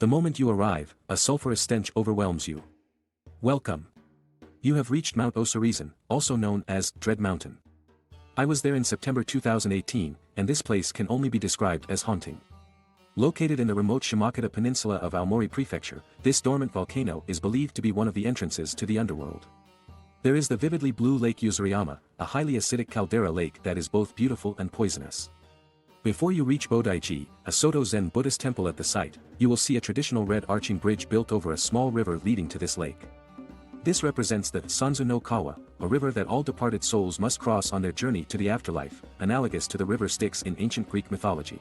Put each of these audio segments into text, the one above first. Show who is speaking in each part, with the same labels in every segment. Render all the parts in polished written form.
Speaker 1: The moment you arrive, a sulfurous stench overwhelms you. Welcome. You have reached Mount Osorezan, also known as Dread Mountain. I was there in September 2018, and this place can only be described as haunting. Located in the remote Shimokita Peninsula of Aomori Prefecture, this dormant volcano is believed to be one of the entrances to the underworld. There is the vividly blue lake Usoriyama, a highly acidic caldera lake that is both beautiful and poisonous. Before you reach Bodai-ji, a Osorezan Buddhist temple at the site, you will see a traditional red arching bridge built over a small river leading to this lake. This represents the Sanzu no Kawa, a river that all departed souls must cross on their journey to the afterlife, analogous to the river Styx in ancient Greek mythology.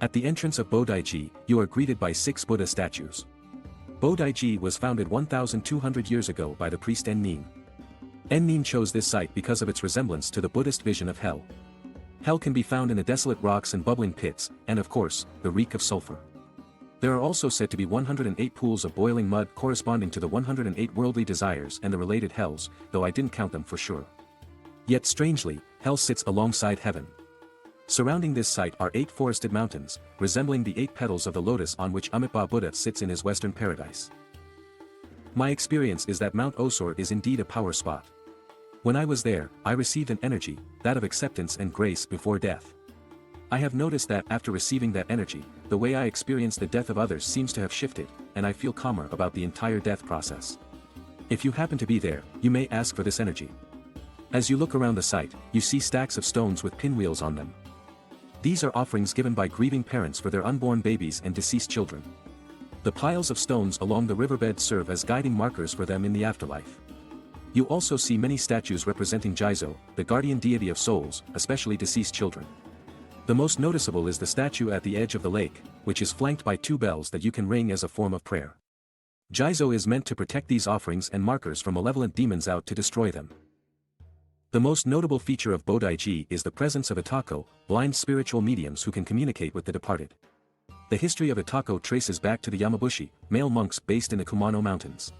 Speaker 1: At the entrance of Bodai-ji, you are greeted by 6 Buddha statues. Bodai-ji was founded 1,200 years ago by the priest En-nin. En-nin chose this site because of its resemblance to the Buddhist vision of hell. Hell can be found in the desolate rocks and bubbling pits, and of course, the reek of sulfur. There are also said to be 108 pools of boiling mud corresponding to the 108 worldly desires and the related hells, though I didn't count them for sure. Yet strangely, hell sits alongside heaven. Surrounding this site are 8 forested mountains, resembling the 8 petals of the lotus on which Amitabha Buddha sits in his western paradise. My experience is that Mount Osore is indeed a power spot. When I was there, I received an energy, that of acceptance and grace before death. I have noticed that after receiving that energy, the way I experience the death of others seems to have shifted, and I feel calmer about the entire death process. If you happen to be there, you may ask for this energy. As you look around the site, you see stacks of stones with pinwheels on them. These are offerings given by grieving parents for their unborn babies and deceased children. The piles of stones along the riverbed serve as guiding markers for them in the afterlife. You also see many statues representing Jizo, the guardian deity of souls, especially deceased children. The most noticeable is the statue at the edge of the lake, which is flanked by 2 bells that you can ring as a form of prayer. Jizo is meant to protect these offerings and markers from malevolent demons out to destroy them. The most notable feature of Bodai-ji is the presence of Itako, blind spiritual mediums who can communicate with the departed. The history of Itako traces back to the Yamabushi, male monks based in the Kumano Mountains.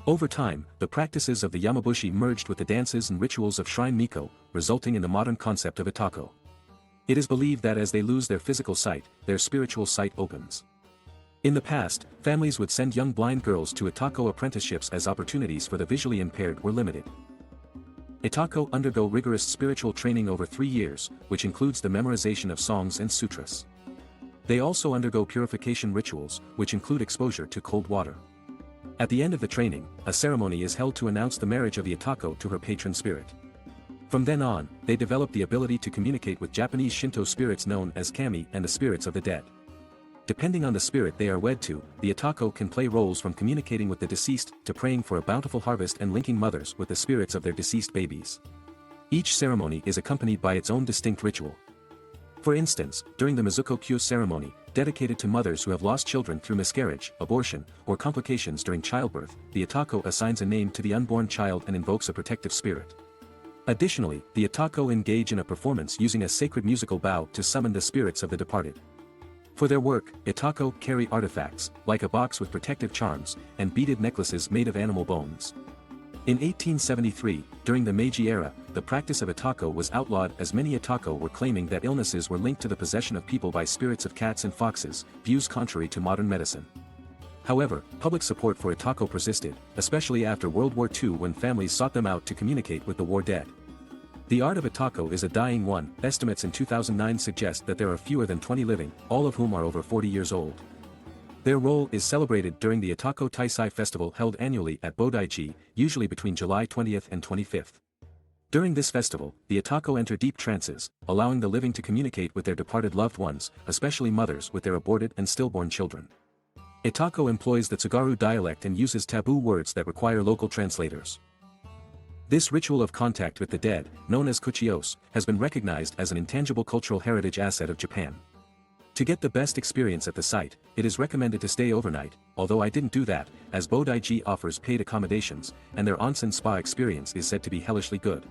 Speaker 1: Over time, the practices of the Yamabushi merged with the dances and rituals of Shrine Miko, resulting in the modern concept of Itako. It is believed that as they lose their physical sight, their spiritual sight opens. In the past, families would send young blind girls to Itako apprenticeships as opportunities for the visually impaired were limited. Itako undergo rigorous spiritual training over 3 years, which includes the memorization of songs and sutras. They also undergo purification rituals, which include exposure to cold water. At the end of the training, a ceremony is held to announce the marriage of the Itako to her patron spirit. From then on, they develop the ability to communicate with Japanese Shinto spirits known as kami and the spirits of the dead. Depending on the spirit they are wed to, the Itako can play roles from communicating with the deceased to praying for a bountiful harvest and linking mothers with the spirits of their deceased babies. Each ceremony is accompanied by its own distinct ritual. For instance, during the Mizuko-kyo ceremony, dedicated to mothers who have lost children through miscarriage, abortion, or complications during childbirth, the Itako assigns a name to the unborn child and invokes a protective spirit. Additionally, the Itako engage in a performance using a sacred musical bow to summon the spirits of the departed. For their work, Itako carry artifacts, like a box with protective charms, and beaded necklaces made of animal bones. In 1873, during the Meiji era, the practice of Itako was outlawed as many Itako were claiming that illnesses were linked to the possession of people by spirits of cats and foxes, views contrary to modern medicine. However, public support for Itako persisted, especially after World War II when families sought them out to communicate with the war dead. The art of Itako is a dying one. Estimates in 2009 suggest that there are fewer than 20 living, all of whom are over 40 years old. Their role is celebrated during the Itako Taisai festival held annually at Bodai-ji, usually between July 20th and 25th. During this festival, the Itako enter deep trances, allowing the living to communicate with their departed loved ones, especially mothers with their aborted and stillborn children. Itako employs the Tsugaru dialect and uses taboo words that require local translators. This ritual of contact with the dead, known as kuchios, has been recognized as an intangible cultural heritage asset of Japan. To get the best experience at the site, it is recommended to stay overnight, although I didn't do that, as Bodai-ji offers paid accommodations, and their onsen spa experience is said to be hellishly good.